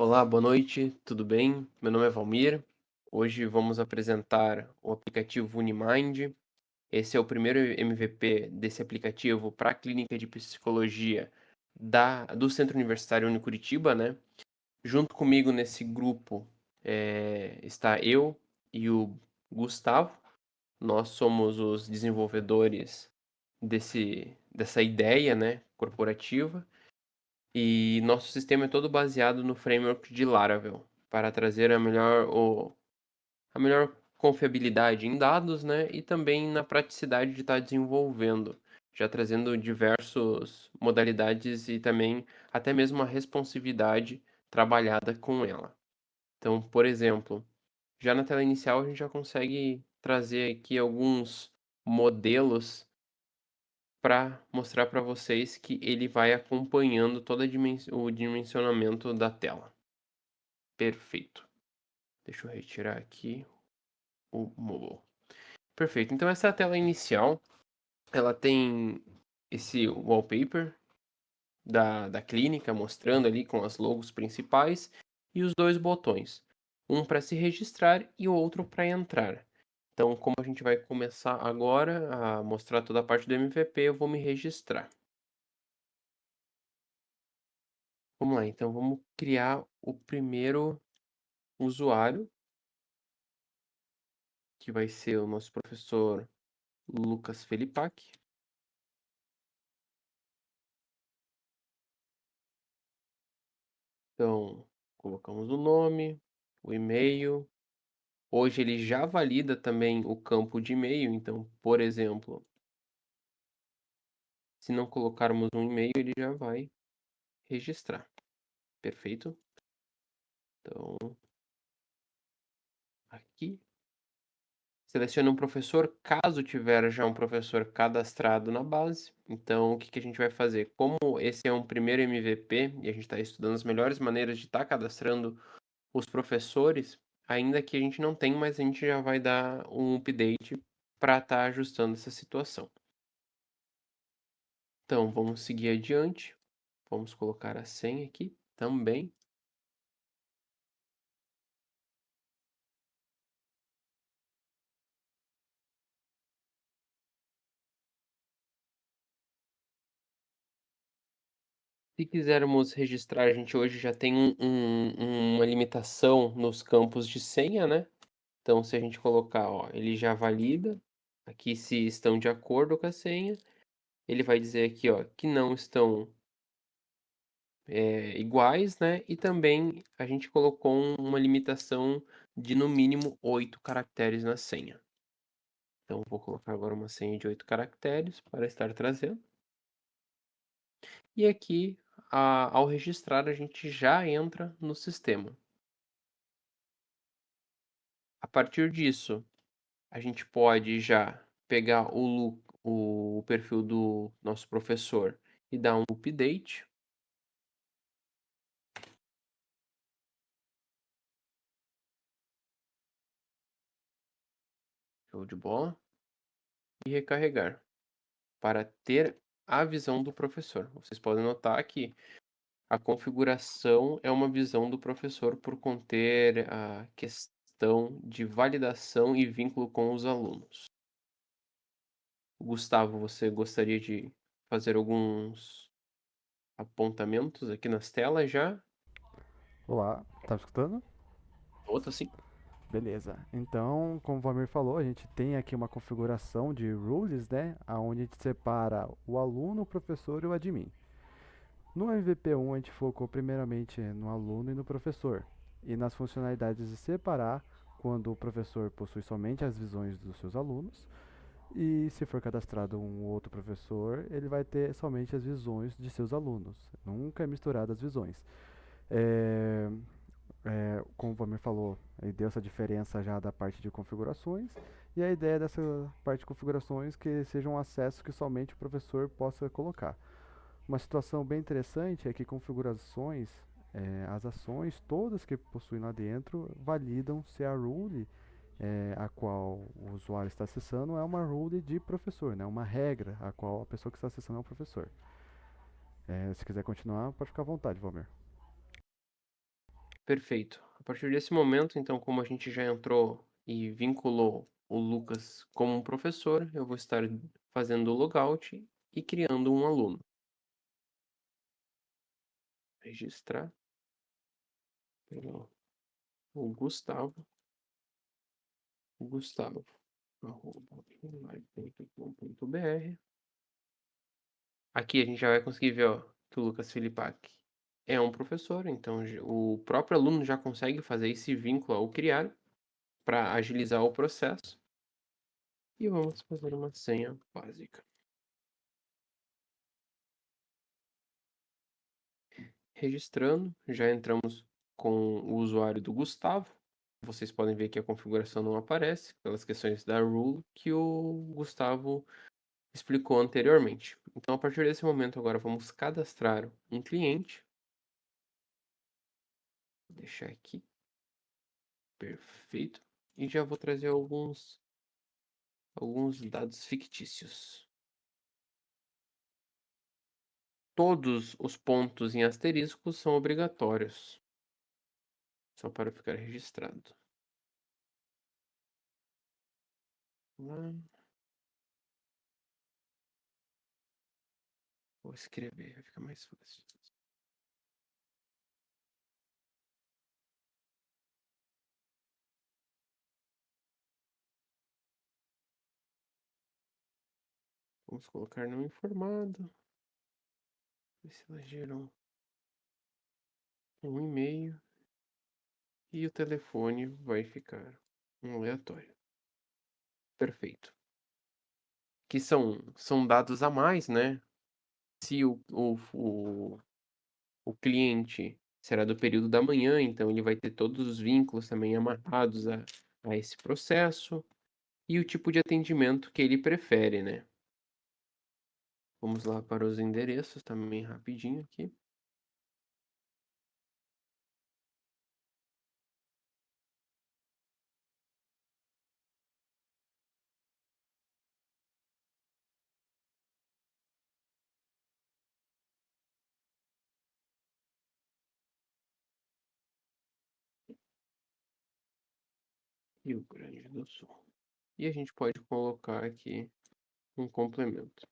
Olá, boa noite, tudo bem? Meu nome é Valmir. Hoje vamos apresentar o aplicativo Unimind. Esse é o primeiro MVP desse aplicativo para a clínica de psicologia do Centro Universitário Unicuritiba, né? Junto comigo nesse grupo está eu e o Gustavo. Nós somos os desenvolvedores dessa ideia, né, corporativa. E nosso sistema é todo baseado no framework de Laravel, para trazer a melhor confiabilidade em dados, né, e também na praticidade de estar desenvolvendo, já trazendo diversas modalidades e também até mesmo a responsividade trabalhada com ela. Então, por exemplo, já na tela inicial a gente já consegue trazer aqui alguns modelos para mostrar para vocês que ele vai acompanhando todo o dimensionamento da tela. Perfeito. Deixa eu retirar aqui o mobile. Perfeito. Então essa é a tela inicial. Ela tem esse wallpaper da clínica mostrando ali com as logos principais e os dois botões. Um para se registrar e o outro para entrar. Então, como a gente vai começar agora a mostrar toda a parte do MVP, eu vou me registrar. Vamos lá, então vamos criar o primeiro usuário, que vai ser o nosso professor Lucas Felipac. Então, colocamos o nome, o e-mail. Hoje ele já valida também o campo de e-mail, então, por exemplo, se não colocarmos um e-mail, ele já vai registrar. Perfeito? Então, aqui. Selecione um professor, caso tiver já um professor cadastrado na base. Então, o que a gente vai fazer? Como esse é um primeiro MVP e a gente está estudando as melhores maneiras de estar cadastrando os professores, ainda que a gente não tenha, mas a gente já vai dar um update para estar ajustando essa situação. Então, vamos seguir adiante. Vamos colocar a senha aqui também. Se quisermos registrar, a gente hoje já tem uma limitação nos campos de senha, né? Então, se a gente colocar, ó, ele já valida aqui se estão de acordo com a senha. Ele vai dizer aqui, ó, que não estão iguais, né? E também a gente colocou uma limitação de no mínimo 8 caracteres na senha. Então, vou colocar agora uma senha de 8 caracteres para estar trazendo. E aqui, ao registrar, a gente já entra no sistema. A partir disso, a gente pode já pegar o perfil do nosso professor e dar um update. Show de bola. E recarregar para ter a visão do professor. Vocês podem notar que a configuração é uma visão do professor por conter a questão de validação e vínculo com os alunos. Gustavo, você gostaria de fazer alguns apontamentos aqui nas telas já? Olá, tá me escutando? Outra sim. Beleza. Então, como o Valmir falou, a gente tem aqui uma configuração de rules, né? Onde a gente separa o aluno, o professor e o admin. No MVP1 a gente focou primeiramente no aluno e no professor. E nas funcionalidades de separar quando o professor possui somente as visões dos seus alunos. E se for cadastrado um outro professor, ele vai ter somente as visões de seus alunos. Nunca é misturado as visões. É, como o Vamir falou, ele deu essa diferença já da parte de configurações. E a ideia dessa parte de configurações que seja um acesso que somente o professor possa colocar. Uma situação bem interessante é que configurações, as ações todas que possuem lá dentro validam se a rule a qual o usuário está acessando é uma rule de professor, né? Uma regra a qual a pessoa que está acessando é o professor. Se quiser continuar, pode ficar à vontade, Valmir. Perfeito. A partir desse momento, então, como a gente já entrou e vinculou o Lucas como um professor, eu vou estar fazendo o logout e criando um aluno. Registrar pelo o Gustavo, arroba live.com.br. Aqui a gente já vai conseguir ver, ó, que o Lucas Filipac é um professor, então o próprio aluno já consegue fazer esse vínculo ao criar para agilizar o processo. E vamos fazer uma senha básica. Registrando, já entramos com o usuário do Gustavo. Vocês podem ver que a configuração não aparece, pelas questões da rule que o Gustavo explicou anteriormente. Então, a partir desse momento, agora vamos cadastrar um cliente. Vou deixar aqui. Perfeito. E já vou trazer alguns dados fictícios. Todos os pontos em asterisco são obrigatórios, só para ficar registrado. Lá, vou escrever, vai ficar mais fácil. Vamos colocar não informado. Ver se ela gerou um e-mail. E o telefone vai ficar um aleatório. Perfeito. Que são dados a mais, né? Se o cliente será do período da manhã, então ele vai ter todos os vínculos também amarrados a esse processo. E o tipo de atendimento que ele prefere, né? Vamos lá para os endereços também rapidinho aqui. Rio Grande do Sul. E a gente pode colocar aqui um complemento.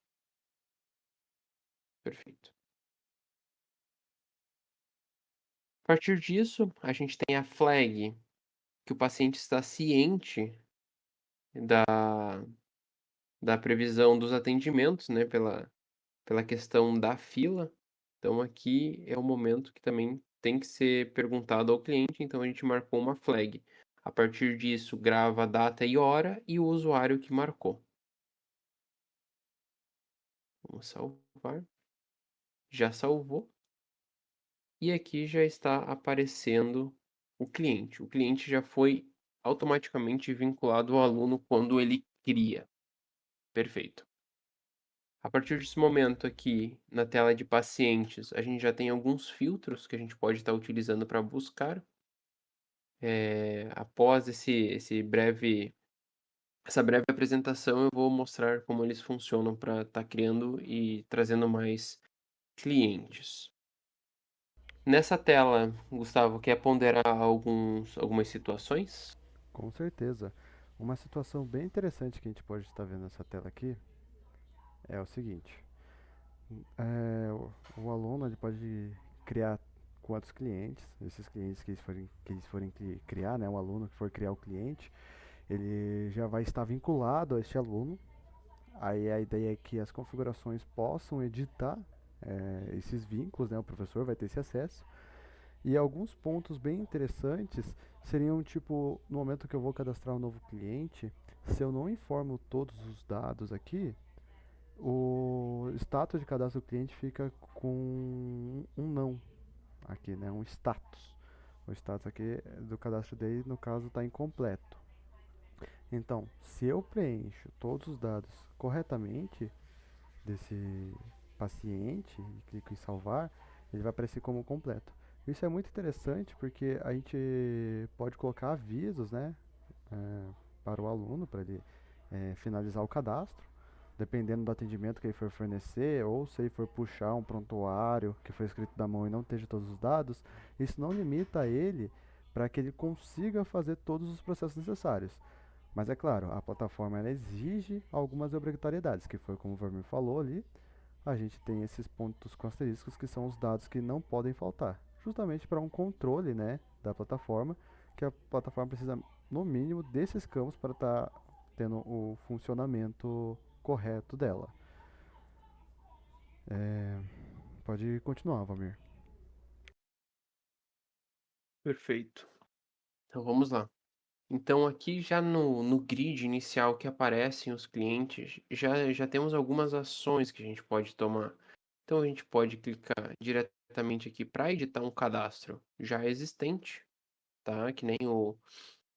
Perfeito. A partir disso, a gente tem a flag, que o paciente está ciente da, da previsão dos atendimentos, né, pela questão da fila. Então, aqui é o momento que também tem que ser perguntado ao cliente, então a gente marcou uma flag. A partir disso, grava a data e hora e o usuário que marcou. Vamos salvar. Já salvou. E aqui já está aparecendo o cliente. O cliente já foi automaticamente vinculado ao aluno quando ele cria. Perfeito. A partir desse momento aqui, na tela de pacientes, a gente já tem alguns filtros que a gente pode estar utilizando para buscar. Após essa breve apresentação, eu vou mostrar como eles funcionam para estar criando e trazendo mais clientes. Nessa tela, Gustavo, quer ponderar algumas situações? Com certeza. Uma situação bem interessante que a gente pode estar vendo nessa tela aqui é o seguinte: o aluno ele pode criar quantos clientes, esses clientes que eles forem criar, né, o aluno que for criar o cliente, ele já vai estar vinculado a este aluno. Aí a ideia é que as configurações possam editar esses vínculos, né, o professor vai ter esse acesso. E alguns pontos bem interessantes seriam tipo, no momento que eu vou cadastrar um novo cliente, se eu não informo todos os dados aqui, o status de cadastro do cliente fica com um não aqui, né? Um status. O status aqui do cadastro dele, no caso, está incompleto. Então, se eu preencho todos os dados corretamente desse paciente e clico em salvar, ele vai aparecer como completo. Isso é muito interessante porque a gente pode colocar avisos, né, para o aluno, para ele finalizar o cadastro. dependendo do atendimento que ele for fornecer, ou se ele for puxar um prontuário que foi escrito da mão e não esteja todos os dados, isso não limita ele para que ele consiga fazer todos os processos necessários. Mas é claro, a plataforma ela exige algumas obrigatoriedades, que foi como o Verme falou ali, a gente tem esses pontos com asteriscos que são os dados que não podem faltar, justamente para um controle, né, da plataforma, que a plataforma precisa no mínimo desses campos para estar tendo o funcionamento correto dela. É, pode continuar, Valmir. Perfeito. Então vamos lá. Então aqui já no grid inicial que aparecem os clientes, já temos algumas ações que a gente pode tomar. Então a gente pode clicar diretamente aqui para editar um cadastro já existente, tá? Que nem o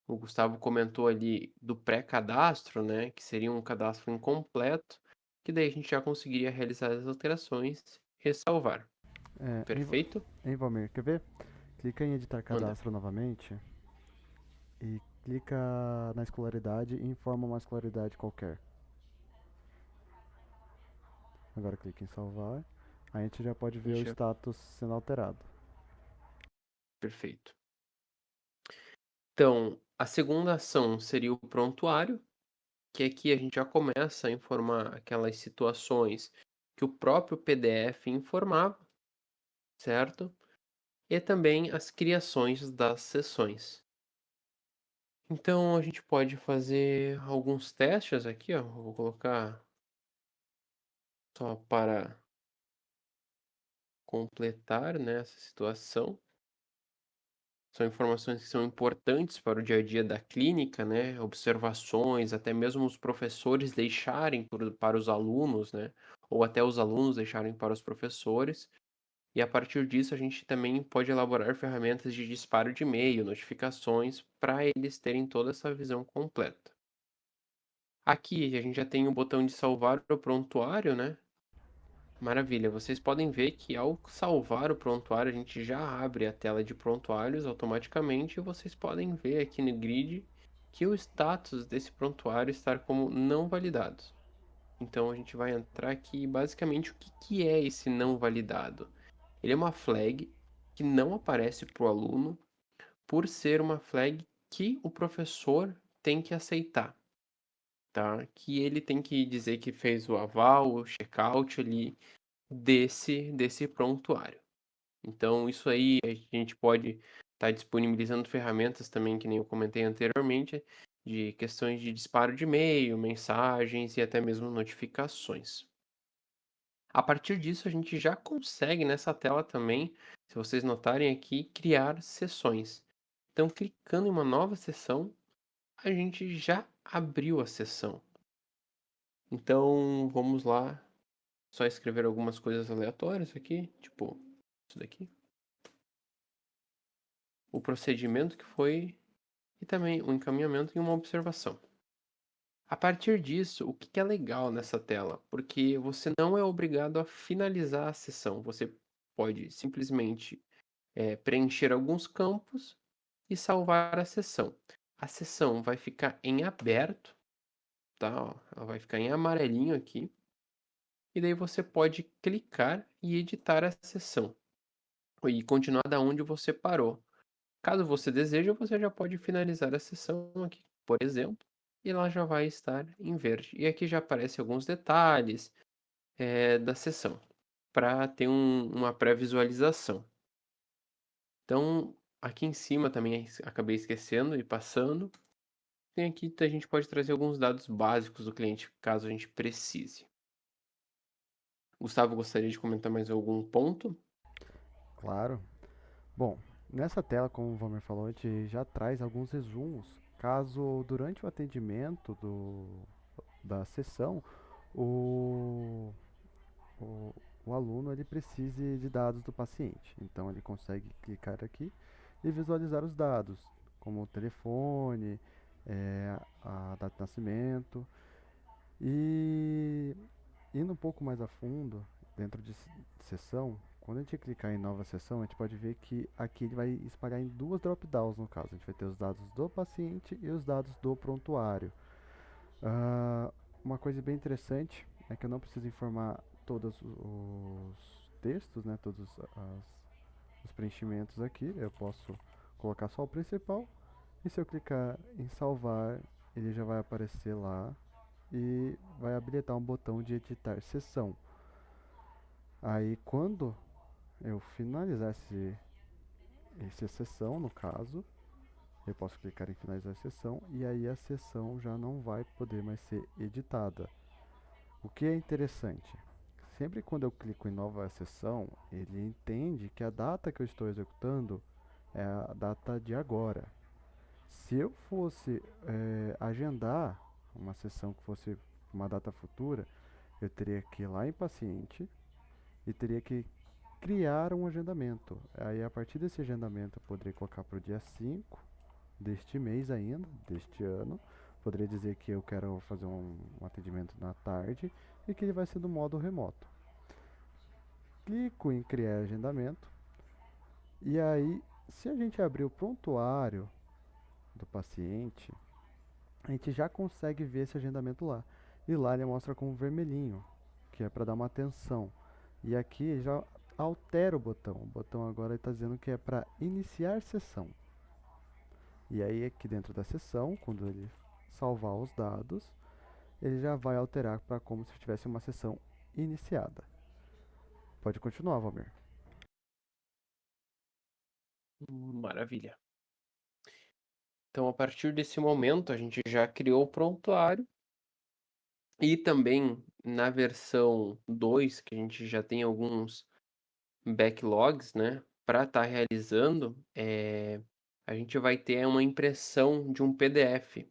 Gustavo comentou ali do pré-cadastro, né? Que seria um cadastro incompleto, que daí a gente já conseguiria realizar as alterações e salvar. É, Perfeito? Valmir, quer ver? Clica em editar Manda. cadastro novamente e clica na escolaridade e informa uma escolaridade qualquer. Agora clique em salvar. Aí a gente já pode ver o Já, status sendo alterado. perfeito. Então, a segunda ação seria o prontuário, que aqui a gente já começa a informar aquelas situações que o próprio PDF informava, certo? E também as criações das sessões. Então a gente pode fazer alguns testes aqui, ó. Eu vou colocar só para completar, né, essa situação. São informações que são importantes para o dia a dia da clínica, né? Observações, até mesmo os professores deixarem para os alunos, né? Ou até os alunos deixarem para os professores. E a partir disso, a gente também pode elaborar ferramentas de disparo de e-mail, notificações, para eles terem toda essa visão completa. Aqui a gente já tem o botão de salvar o prontuário, né? Maravilha, vocês podem ver que ao salvar o prontuário, a gente já abre a tela de prontuários automaticamente e vocês podem ver aqui no grid que o status desse prontuário está como não validado. Então a gente vai entrar aqui basicamente o que que é esse não validado. Ele é uma flag que não aparece para o aluno por ser uma flag que o professor tem que aceitar, tá? Que ele tem que dizer que fez o aval, o checkout ali desse prontuário. Então, isso aí a gente pode estar disponibilizando ferramentas também, que nem eu comentei anteriormente, de questões de disparo de e-mail, mensagens e até mesmo notificações. A partir disso, a gente já consegue nessa tela também, se vocês notarem aqui, criar sessões. Então, clicando em uma nova sessão, a gente já abriu a sessão. Então, vamos lá, só escrever algumas coisas aleatórias aqui, tipo isso daqui. O procedimento que foi e também um encaminhamento e uma observação. A partir disso, o que que é legal nessa tela? Porque você não é obrigado a finalizar a sessão. Você pode simplesmente preencher alguns campos e salvar a sessão. A sessão vai ficar em aberto, tá? Ó, ela vai ficar em amarelinho aqui. E daí você pode clicar e editar a sessão e continuar da onde você parou. Caso você deseje, você já pode finalizar a sessão aqui, por exemplo, e ela já vai estar em verde. E aqui já aparecem alguns detalhes da sessão, para ter uma pré-visualização. Então, aqui em cima também acabei esquecendo e passando. Tem aqui, a gente pode trazer alguns dados básicos do cliente, caso a gente precise. Gustavo, gostaria de comentar mais algum ponto? Claro. Bom, nessa tela, como o Valmir falou, a gente já traz alguns resumos. Caso durante o atendimento da sessão, o, o, o aluno ele precise de dados do paciente. Então ele consegue clicar aqui e visualizar os dados, como o telefone, a data de nascimento. E indo um pouco mais a fundo, dentro de sessão, quando a gente clicar em nova sessão, a gente pode ver que aqui ele vai espalhar em duas drop-downs no caso. A gente vai ter os dados do paciente e os dados do prontuário. Ah, uma coisa bem interessante é que eu não preciso informar todos os textos, né, todos os preenchimentos aqui. Eu posso colocar só o principal. E se eu clicar em salvar, ele já vai aparecer lá e vai habilitar um botão de editar sessão. Aí quando eu finalizar essa sessão, no caso, eu posso clicar em finalizar a sessão e aí a sessão já não vai poder mais ser editada. O que é interessante, sempre quando eu clico em nova sessão, ele entende que a data que eu estou executando é a data de agora. Se eu fosse agendar uma sessão que fosse uma data futura, eu teria que ir lá em paciente e teria que criar um agendamento. Aí a partir desse agendamento eu poderia colocar para o dia 5 deste mês ainda, deste ano. Poderia dizer que eu quero fazer um atendimento na tarde e que ele vai ser do modo remoto. Clico em criar agendamento e aí, se a gente abrir o prontuário do paciente, a gente já consegue ver esse agendamento lá. E lá ele mostra com vermelhinho, que é para dar uma atenção. E aqui já altera o botão. O botão agora está dizendo que é para iniciar sessão. E aí aqui dentro da sessão, quando ele salvar os dados, ele já vai alterar para como se tivesse uma sessão iniciada. Pode continuar, Valmir. Maravilha. Então, a partir desse momento, a gente já criou o prontuário e também na versão 2, que a gente já tem alguns backlogs, né, para estar realizando, a gente vai ter uma impressão de um PDF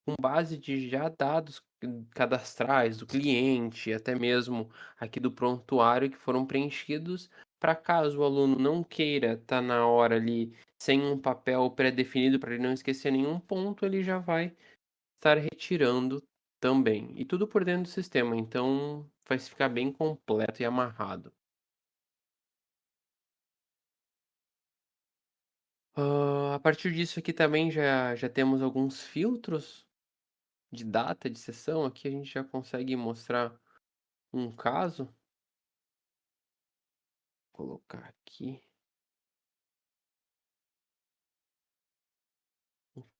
com base de já dados cadastrais do cliente, até mesmo aqui do prontuário que foram preenchidos, para caso o aluno não queira estar na hora ali sem um papel pré-definido para ele não esquecer nenhum ponto, ele já vai estar retirando também. E tudo por dentro do sistema, então vai ficar bem completo e amarrado. A partir disso aqui também já temos alguns filtros de data de sessão. Aqui a gente já consegue mostrar um caso. Vou colocar aqui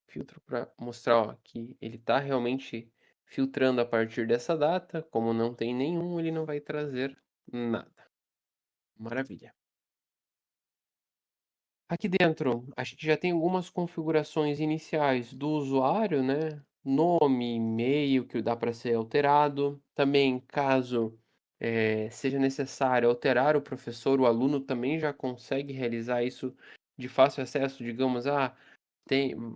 filtro para mostrar, ó, que ele está realmente filtrando a partir dessa data. Como não tem nenhum, ele não vai trazer nada. Maravilha. Aqui dentro, a gente já tem algumas configurações iniciais do usuário, né? Nome, e-mail, que dá para ser alterado. Também, caso seja necessário alterar o professor, o aluno também já consegue realizar isso de fácil acesso. Digamos,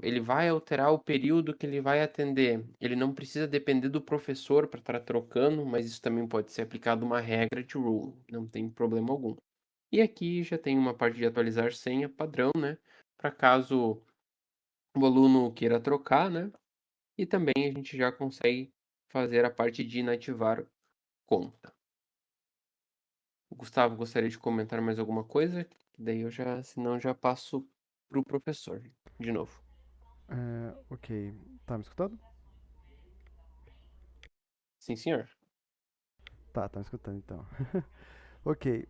ele vai alterar o período que ele vai atender. Ele não precisa depender do professor para estar trocando, mas isso também pode ser aplicado uma regra de rule, não tem problema algum. E aqui já tem uma parte de atualizar senha padrão, né? Para caso o aluno queira trocar, né? E também a gente já consegue fazer a parte de inativar conta. O Gustavo gostaria de comentar mais alguma coisa? Daí eu já, senão já passo para o professor de novo. Ok, tá me escutando? Sim, senhor. Tá me escutando então. Ok,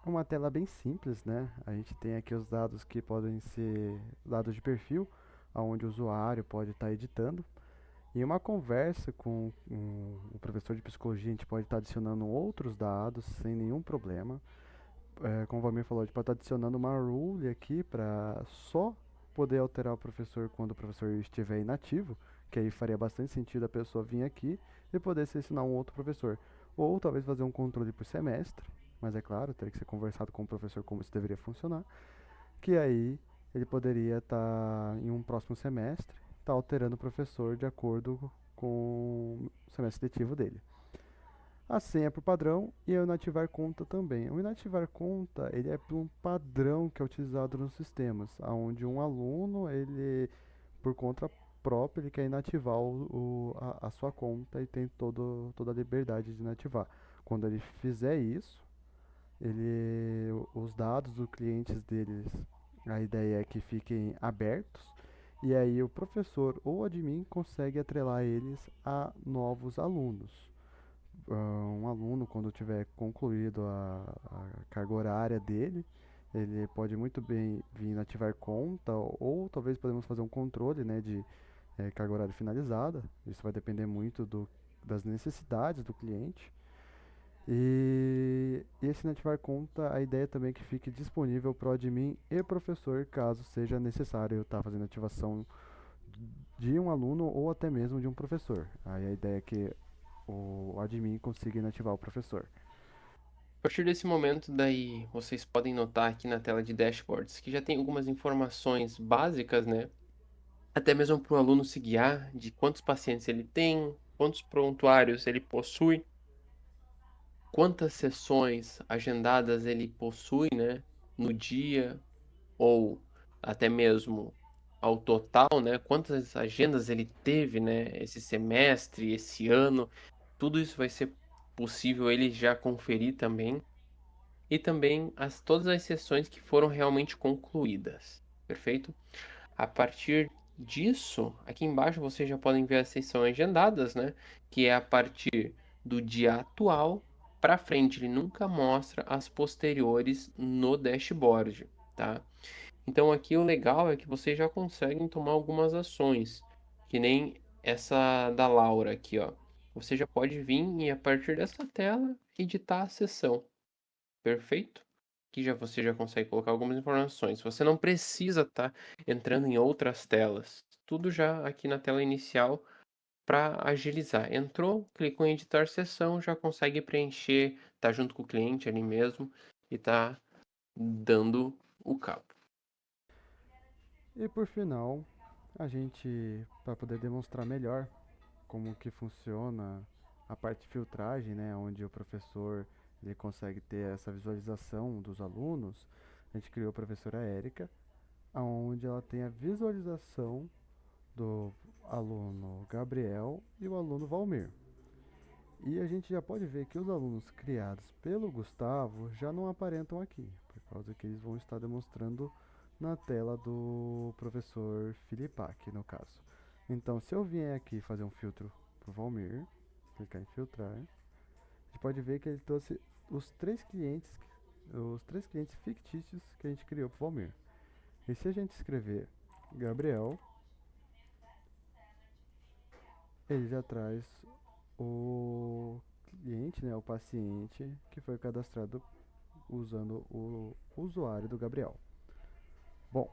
uma tela bem simples, né? A gente tem aqui os dados que podem ser dados de perfil, onde o usuário pode estar editando. Em uma conversa com o professor de psicologia, a gente pode estar adicionando outros dados sem nenhum problema. Como o Valmir falou, a gente pode estar adicionando uma rule aqui para só poder alterar o professor quando o professor estiver inativo, que aí faria bastante sentido a pessoa vir aqui e poder selecionar um outro professor. Ou talvez fazer um controle por semestre, mas é claro, teria que ser conversado com o professor como isso deveria funcionar, que aí ele poderia estar em um próximo semestre, estar alterando o professor de acordo com o semestre letivo dele. A senha por padrão e o inativar conta também. O inativar conta, ele é por um padrão que é utilizado nos sistemas, onde um aluno, ele, por conta própria, ele quer inativar a sua conta e tem toda a liberdade de inativar. Quando ele fizer isso, os dados dos clientes deles, a ideia é que fiquem abertos E aí o professor ou admin consegue atrelar eles a novos alunos. Um aluno, quando tiver concluído a carga horária dele, ele pode muito bem vir ativar conta, ou talvez podemos fazer um controle, né, de carga horária finalizada. Isso vai depender muito das necessidades do cliente. E esse inativar conta, a ideia também é que fique disponível para o admin e professor, caso seja necessário estar fazendo ativação de um aluno ou até mesmo de um professor. Aí a ideia é que o admin consiga inativar o professor. A partir desse momento, daí, vocês podem notar aqui na tela de dashboards que já tem algumas informações básicas, né? Até mesmo para o aluno se guiar de quantos pacientes ele tem, quantos prontuários ele possui, quantas sessões agendadas ele possui, né, no dia, ou até mesmo ao total, né, quantas agendas ele teve, né, esse semestre, esse ano. Tudo isso vai ser possível ele já conferir também. E também todas as sessões que foram realmente concluídas, perfeito? A partir disso, aqui embaixo vocês já podem ver as sessões agendadas, né? Que é a partir do dia atual para frente. Ele nunca mostra as posteriores no dashboard, tá? Então aqui o legal é que vocês já conseguem tomar algumas ações, que nem essa da Laura aqui, ó. Você já pode vir e a partir dessa tela editar a sessão. Perfeito? Que já você já consegue colocar algumas informações. Você não precisa estar entrando em outras telas. Tudo já aqui na tela inicial para agilizar. Entrou, clicou em editar sessão, já consegue preencher, tá junto com o cliente ali mesmo e tá dando o cabo. E por final, a gente, para poder demonstrar melhor como que funciona a parte de filtragem, né, onde o professor ele consegue ter essa visualização dos alunos, a gente criou a professora Érica, onde ela tem a visualização do aluno Gabriel e o aluno Valmir. E a gente já pode ver que os alunos criados pelo Gustavo já não aparentam aqui, por causa que eles vão estar demonstrando na tela do professor Filipac, no caso. Então, se eu vier aqui fazer um filtro para o Valmir, clicar em filtrar, a gente pode ver que ele trouxe os os três clientes fictícios que a gente criou para o Valmir. E se a gente escrever Gabriel, ele já traz o cliente, né, o paciente que foi cadastrado usando o usuário do Gabriel. Bom,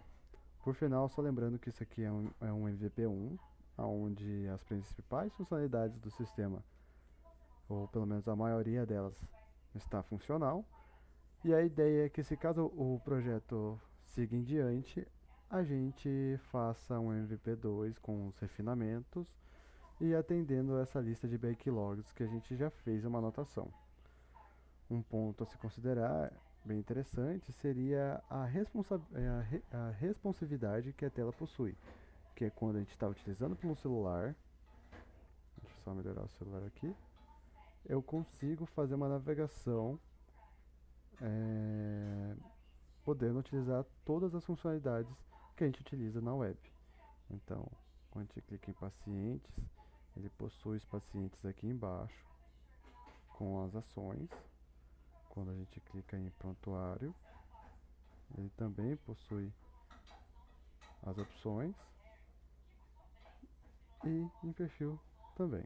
por final, só lembrando que isso aqui é um MVP1, onde as principais funcionalidades do sistema, ou pelo menos a maioria delas, está funcional. E a ideia é que, se caso o projeto siga em diante, a gente faça um MVP2 com os refinamentos e atendendo essa lista de backlogs que a gente já fez uma anotação. Um ponto a se considerar bem interessante seria a responsividade que a tela possui, que é quando a gente está utilizando pelo celular. Deixa eu só melhorar o celular aqui. Eu consigo fazer uma navegação é, podendo utilizar todas as funcionalidades que a gente utiliza na web. Então, quando a gente clica em pacientes, ele possui os pacientes aqui embaixo com as ações. Quando a gente clica em prontuário, ele também possui as opções e em perfil também.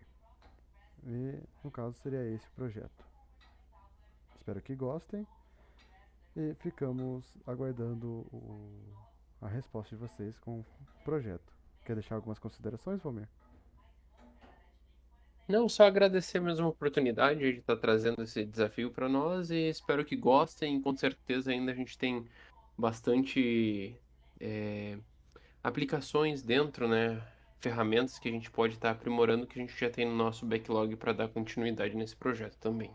E no caso seria esse o projeto. Espero que gostem e ficamos aguardando a resposta de vocês com o projeto. Quer deixar algumas considerações, Valmir? Não, só agradecer mesmo a oportunidade de estar trazendo esse desafio para nós e espero que gostem. Com certeza ainda a gente tem bastante aplicações dentro, né? Ferramentas que a gente pode estar aprimorando que a gente já tem no nosso backlog para dar continuidade nesse projeto também.